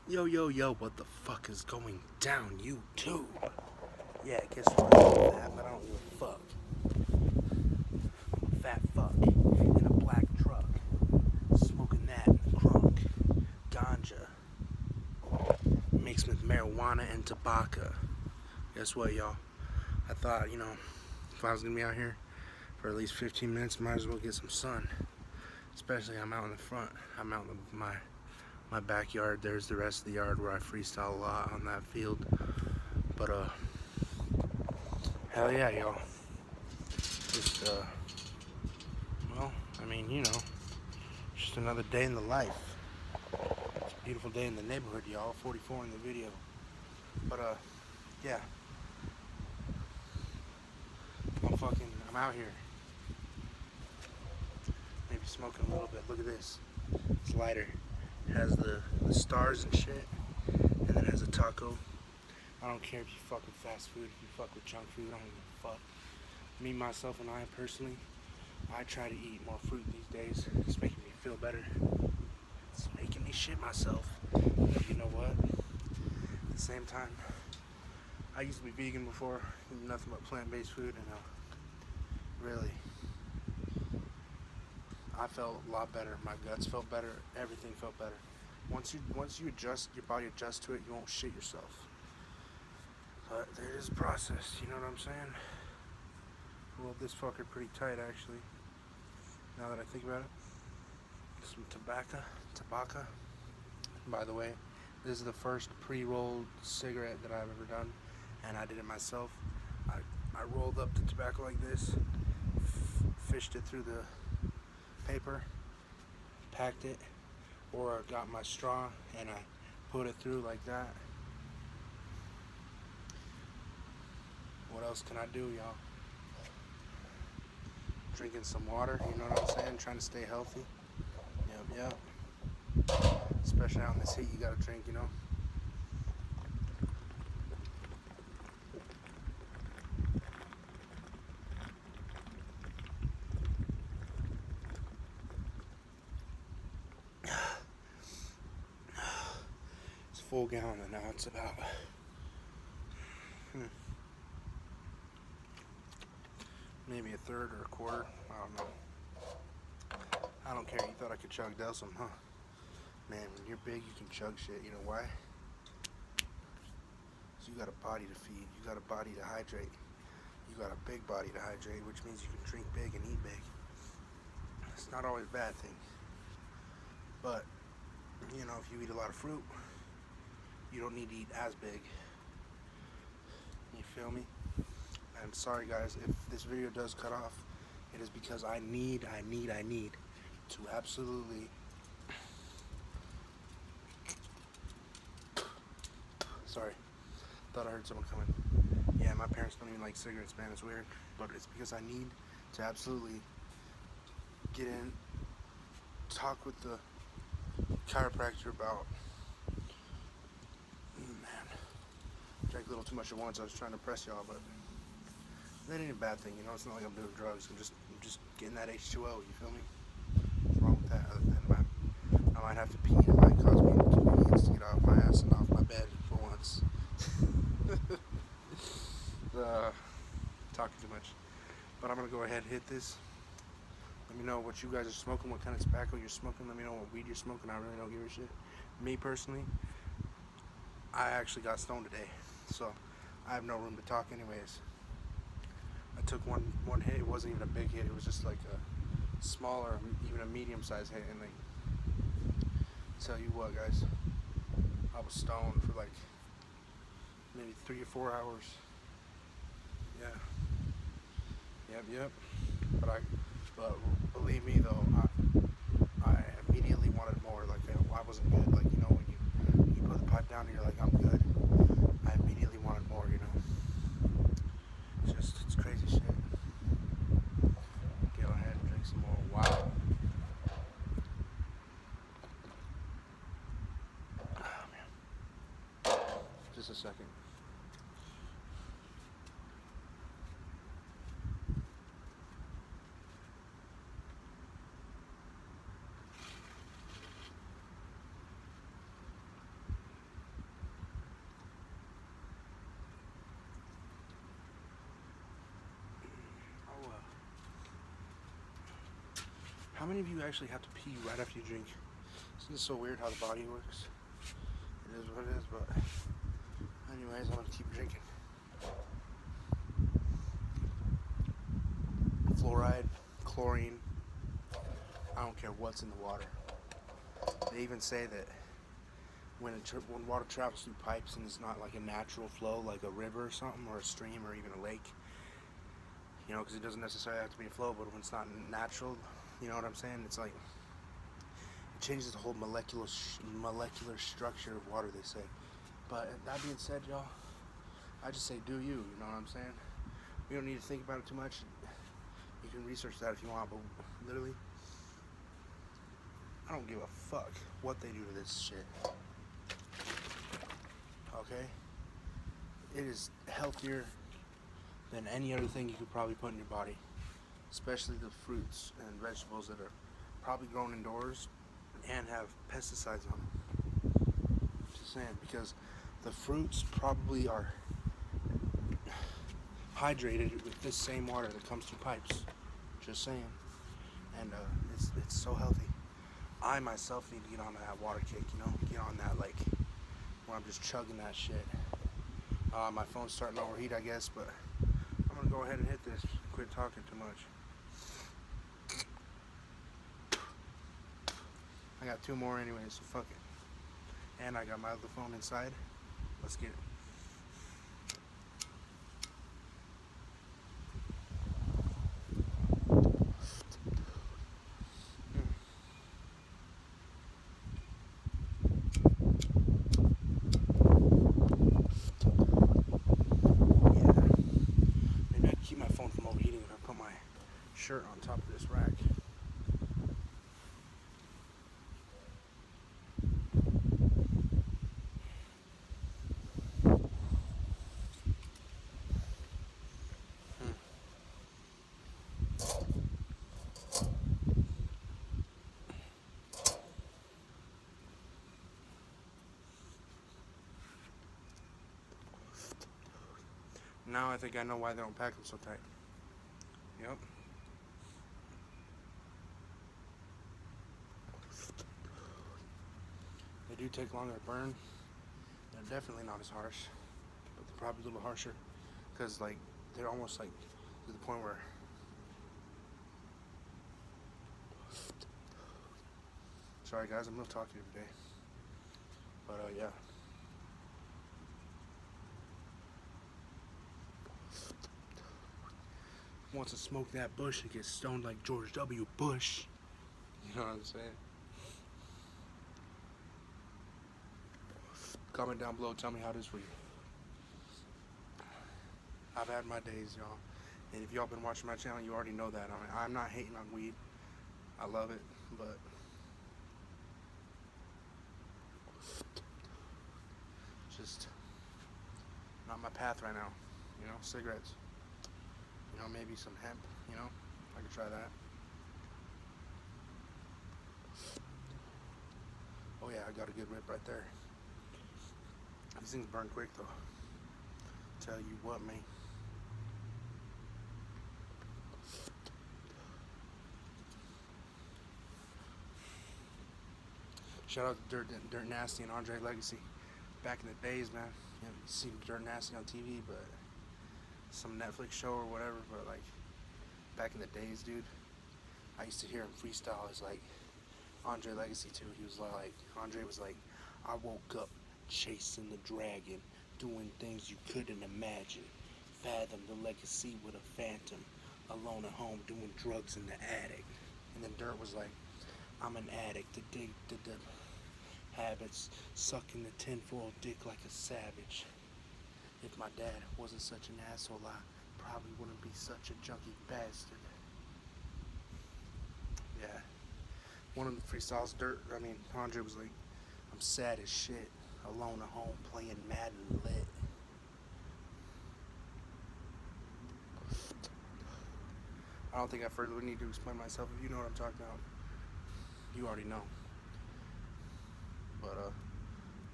Yo, yo, yo, what the fuck is going down, YouTube? Yeah, guess what? I'm fat, but I don't give a fuck. I'm a fat fuck in a black truck, smoking that crunk, ganja, mixed with marijuana and tobacco. Guess what, y'all? I thought, if I was gonna be out here for at least 15 minutes, might as well get some sun. Especially I'm out in the front. I'm out in my backyard. There's the rest of the yard where I freestyle a lot on that field. But hell yeah, y'all. Just well, I mean, just another day in the life. It's a beautiful day in the neighborhood, y'all. 44 in the video. But yeah. I'm out here. Maybe smoking a little bit. Look at this. It's lighter. It has the stars and shit. And then it has a taco. I don't care if you fuck with fast food, if you fuck with junk food, I don't give a fuck. Me, myself, and I personally, I try to eat more fruit these days. It's making me feel better. It's making me shit myself. But you know what? At the same time, I used to be vegan before, eating nothing but plant-based food, and really, I felt a lot better. My guts felt better. Everything felt better. Once you adjust, your body adjusts to it, you won't shit yourself. But it is a process. You know what I'm saying? Rolled this fucker pretty tight, actually. Now that I think about it, some tobacco. By the way, this is the first pre-rolled cigarette that I've ever done, and I did it myself. I rolled up the tobacco like this, fished it through the paper, packed it, or I got my straw and I put it through like that. What else can I do, y'all? Drinking some water, you know what I'm saying? Trying to stay healthy. Yep. Especially out in this heat, you gotta drink, It's a full gallon and now it's about maybe a third or a quarter. I don't know. I don't care. You thought I could chug Delsum, huh? Man, when you're big, you can chug shit. You know why? So you got a body to feed. You got a body to hydrate. You got a big body to hydrate, which means you can drink big and eat big. It's not always a bad thing. But, if you eat a lot of fruit, you don't need to eat as big. You feel me? And sorry guys, if this video does cut off, it is because I need to absolutely sorry, thought I heard someone coming. Yeah, my parents don't even like cigarettes, man, it's weird. But it's because I need to absolutely get in, talk with the chiropractor about, man, drank a little too much at once. I was trying to press y'all, but that ain't a bad thing, it's not like I'm doing drugs. I'm just getting that H2O, you feel me? What's wrong with that other than I might have to pee and it might cause me inconvenience to get off my ass and off my bed for once. Talking too much. But I'm gonna go ahead and hit this. Let me know what you guys are smoking, what kind of tobacco you're smoking. Let me know what weed you're smoking. I really don't give a shit. Me personally, I actually got stoned today, so I have no room to talk anyways. I took one hit. It wasn't even a big hit. It was just like a smaller, even a medium-sized hit. And tell you what, guys, I was stoned for like maybe 3 or 4 hours. Yeah. Yep. But believe me though, I immediately wanted more. Like I wasn't good. Like when you put the pipe down and you're like, I'm good. I immediately wanted more. It's crazy shit. Go ahead and drink some more. Wow. Oh man. Just a second. How many of you actually have to pee right after you drink? Isn't it so weird how the body works? It is what it is, but anyways, I'm gonna keep drinking. Fluoride, chlorine, I don't care what's in the water. They even say that when water travels through pipes and it's not like a natural flow, like a river or something, or a stream, or even a lake, you know, because it doesn't necessarily have to be a flow, but when it's not natural, you know what I'm saying? It's like it changes the whole molecular structure of water. They say. But that being said, y'all, I just say do you. You know what I'm saying? We don't need to think about it too much. You can research that if you want, but literally, I don't give a fuck what they do to this shit. Okay? It is healthier than any other thing you could probably put in your body, especially the fruits and vegetables that are probably grown indoors and have pesticides on them. Just saying, because the fruits probably are hydrated with this same water that comes through pipes. Just saying. And it's so healthy. I myself need to get on that water kick, you know? Get on that, like, where I'm just chugging that shit. My phone's starting to overheat, I guess, but I'm gonna go ahead and hit this. Quit talking too much. I got 2 more anyway, so fuck it. And I got my other phone inside. Let's get it. Shirt on top of this rack. Now I think I know why they don't pack them so tight. Yep. They do take longer to burn. They're definitely not as harsh, but they're probably a little harsher because, like, they're almost like to the point where. Sorry guys, I'm gonna talk to you today. But yeah. Wants to smoke that bush and get stoned like George W. Bush. You know what I'm saying? Comment down below, tell me how it is for you. I've had my days, y'all. And if y'all been watching my channel, you already know that. I mean, I'm not hating on weed. I love it, but just not my path right now. You know, cigarettes. You know, maybe some hemp, you know. I could try that. Oh yeah, I got a good rip right there. These things burn quick though. Tell you what, man. Shout out to Dirt Nasty and Andre Legacy. Back in the days, man. You haven't seen Dirt Nasty on TV, but some Netflix show or whatever. But like back in the days, dude, I used to hear him freestyle as like Andre Legacy too. He was like, Andre was like, I woke up chasing the dragon, doing things you couldn't imagine. Fathom the legacy with a phantom, alone at home doing drugs in the attic. And then Dirt was like, I'm an addict, addicted to habits, sucking the tinfoil dick like a savage. If my dad wasn't such an asshole, I probably wouldn't be such a junkie bastard. Yeah. One of the freestyles, Andre was like, I'm sad as shit, alone at home playing Madden lit. I don't think I further need to explain myself. If you know what I'm talking about, you already know. But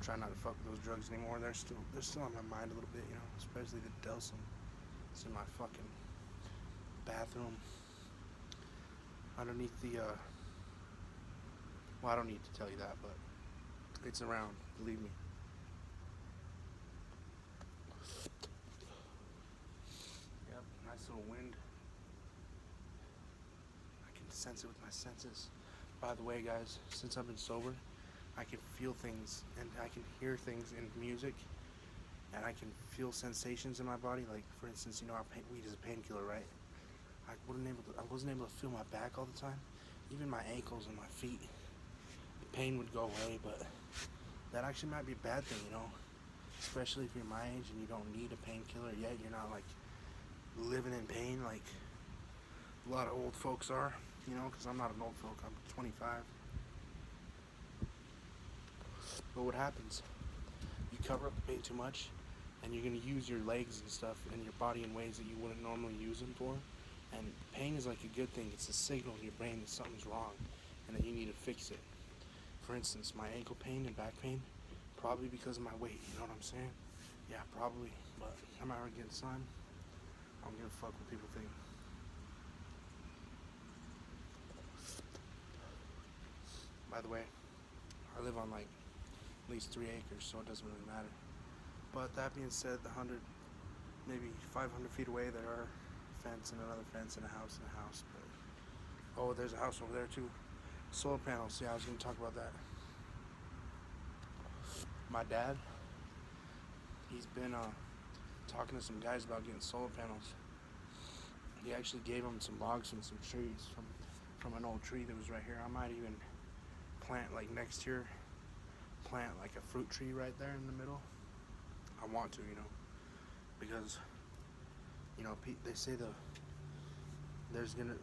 try not to fuck with those drugs anymore. They're still on my mind a little bit, you know, especially the Delsum. in my fucking bathroom underneath the Well, I don't need to tell you that, but it's around, believe me. Yep, nice little wind. I can sense it with my senses. By the way, guys, since I've been sober, I can feel things and I can hear things in music, and I can feel sensations in my body. Like, for instance, weed is a painkiller, right? I wasn't able to feel my back all the time, even my ankles and my feet. The pain would go away, but that actually might be a bad thing, especially if you're my age and you don't need a painkiller yet. You're not like living in pain like a lot of old folks are, because I'm not an old folk. I'm 25. But what happens? You cover up the pain too much, and you're going to use your legs and stuff and your body in ways that you wouldn't normally use them for. And pain is like a good thing. It's a signal to your brain that something's wrong and that you need to fix it. For instance, my ankle pain and back pain, probably because of my weight, you know what I'm saying? Yeah, probably, but I'm out here getting sun. I don't give a fuck what people think. By the way, I live on like at least 3 acres, so it doesn't really matter. But that being said, the 100, maybe 500 feet away, there are a fence and another fence and a house and a house. But, oh, there's a house over there too. Solar panels. Yeah, I was going to talk about that. My dad, he's been talking to some guys about getting solar panels. He actually gave them some logs and some trees from an old tree that was right here. I might even plant like next year, plant like a fruit tree right there in the middle. I want to, because they say there's gonna,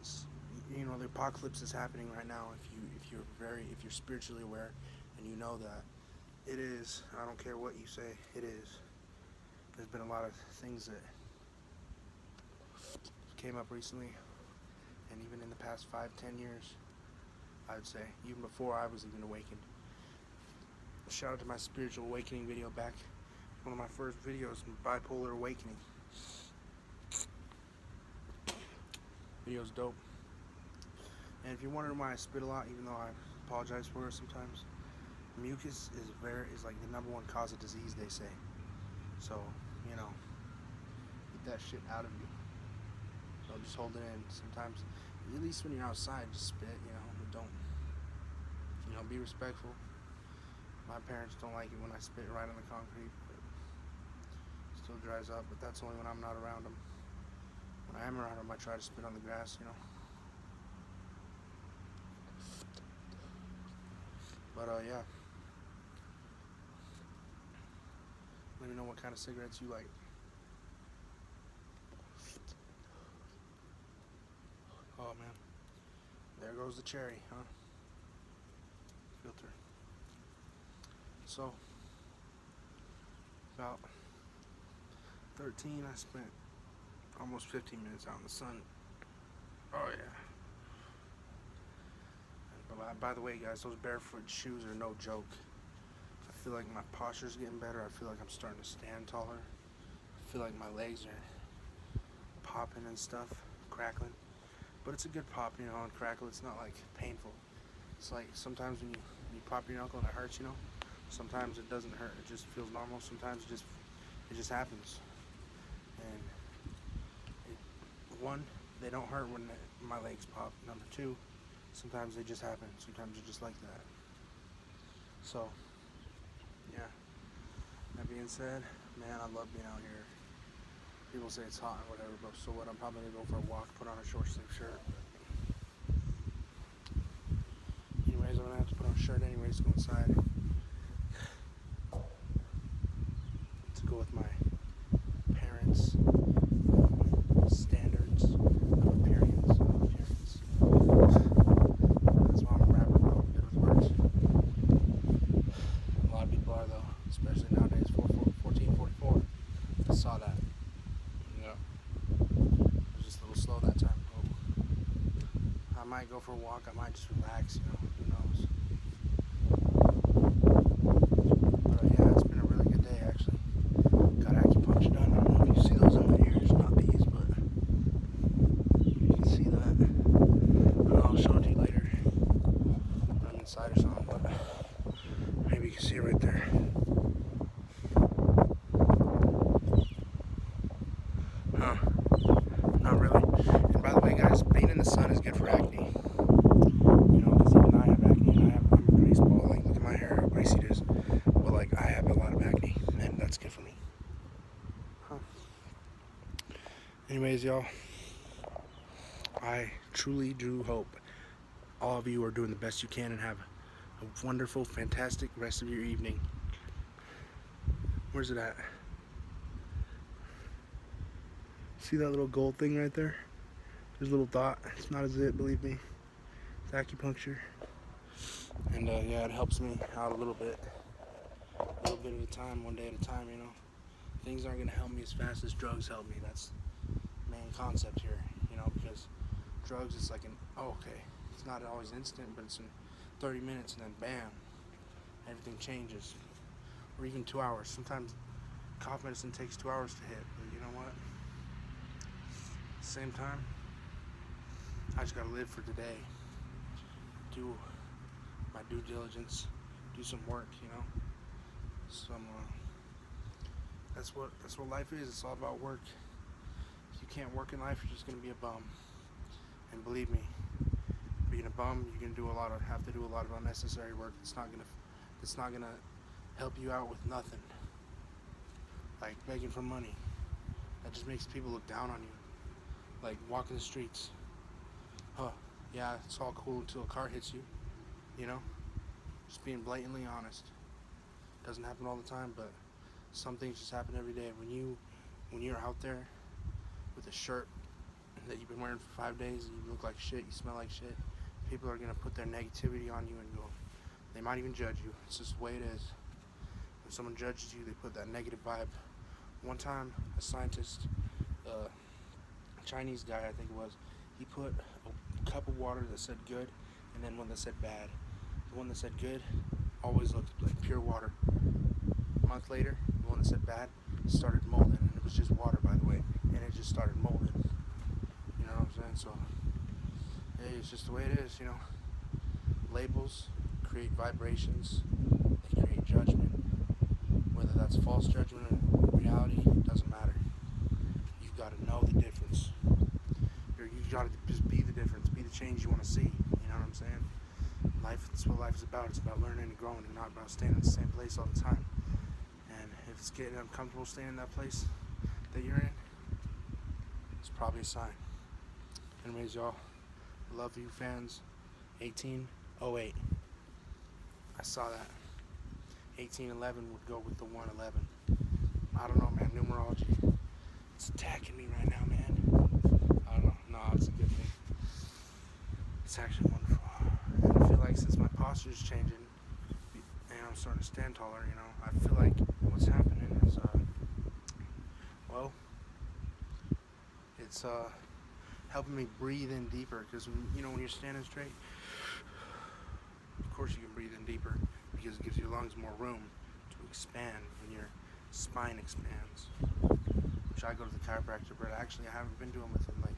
the apocalypse is happening right now. If you're spiritually aware, and you know that it is. I don't care what you say, it is. There's been a lot of things that came up recently, and even in the past 5-10 years, I would say, even before I was even awakened. Shout out to my spiritual awakening video back, one of my first videos, Bipolar Awakening. Video's dope. And if you're wondering why I spit a lot, even though I apologize for it sometimes, mucus is like the #1 cause of disease, they say. So, get that shit out of you. So just hold it in. Sometimes, at least when you're outside, just spit, don't, be respectful. My parents don't like it when I spit right on the concrete, but it still dries up, but that's only when I'm not around them. When I am around them, I try to spit on the grass, But, yeah. Let me know what kind of cigarettes you like. Oh, man. There goes the cherry, huh? Filter. So, about 13, I spent almost 15 minutes out in the sun. Oh, yeah. By the way, guys, those barefoot shoes are no joke. I feel like my posture's getting better. I feel like I'm starting to stand taller. I feel like my legs are popping and stuff, crackling. But it's a good pop, and crackle. It's not like painful. It's like sometimes when you pop your knuckle and it hurts, Sometimes it doesn't hurt. It just feels normal. Sometimes it just happens. And one, they don't hurt when my legs pop. Number two, sometimes they just happen. Sometimes you're just like that. So, yeah. That being said, man, I love being out here. People say it's hot or whatever, but so what? I'm probably gonna go for a walk, put on a short sleeve shirt. Anyways, I'm gonna have to put on a shirt anyways to go inside. To go with my parents' standards of appearance. That's why I'm a rapper, bro. Good with words. A lot of people are though, especially nowadays. 1444. I saw that. Yeah. It was just a little slow that time. Oh. I might go for a walk. I might just relax. Who knows? But yeah, it's been a really good day actually. Got acupuncture done. I don't know if you see those in my ears, not these, but you can see that. I'll show it to you later when I'm inside or something. Anyways, y'all, I truly do hope all of you are doing the best you can and have a wonderful, fantastic rest of your evening. Where's it at? See that little gold thing right there? There's a little dot. It's not a zit, believe me. It's acupuncture. And yeah, it helps me out a little bit at a time, one day at a time, you know. Things aren't gonna help me as fast as drugs help me. That's the main concept here, you know, because drugs is like okay, it's not always instant, but it's in 30 minutes and then bam, everything changes. Or even 2 hours. Sometimes cough medicine takes 2 hours to hit, but you know what? At the same time, I just gotta live for today. Do my due diligence, do some work, you know. That's what life is. It's all about work. If you can't work in life, you're just gonna be a bum. And believe me, being a bum, you're gonna have to do a lot of unnecessary work. It's not gonna help you out with nothing. Like begging for money. That just makes people look down on you. Like walking the streets. Yeah, it's all cool until a car hits you. You know? Just being blatantly honest. Doesn't happen all the time, but some things just happen every day. When you're out there with a shirt that you've been wearing for 5 days and you look like shit, you smell like shit, people are gonna put their negativity on you and go. They might even judge you. It's just the way it is. When someone judges you, they put that negative vibe. One time, a scientist, Chinese guy I think it was, he put a cup of water that said good and then one that said bad. The one that said good always looked like pure water. A month later, the one that said bad started molding, and it was just water, by the way, and it just started molding. You know what I'm saying? So, hey, it's just the way it is, you know. Labels create vibrations, they create judgment. Whether that's false judgment or reality, doesn't matter. You've got to know the difference. You got to just be the difference, be the change you want to see. You know what I'm saying? That's what life is about. It's about learning and growing, and not about staying in the same place all the time. And if it's getting uncomfortable staying in that place that you're in, it's probably a sign. Anyways, y'all, love you fans. 1808. I saw that. 1811 would go with the 111. I don't know, man. Numerology. It's attacking me right now, man. I don't know. No, it's a good thing. It's actually wonderful. And I feel like since my posture's changing, and I'm starting to stand taller, you know, I feel like what's happening is, it's helping me breathe in deeper. Because, you know, when you're standing straight, of course you can breathe in deeper because it gives your lungs more room to expand when your spine expands. Which I go to the chiropractor, but actually I haven't been to him within like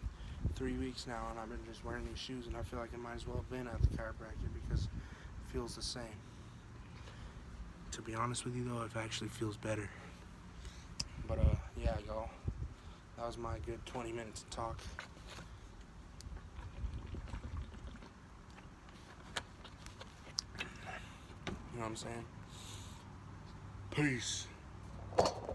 3 weeks now, and I've been just wearing these shoes, and I feel like I might as well have been at the chiropractor because it feels the same. To be honest with you though, it actually feels better. But yeah, y'all, that was my good 20 minutes of talk. You know what I'm saying? Peace.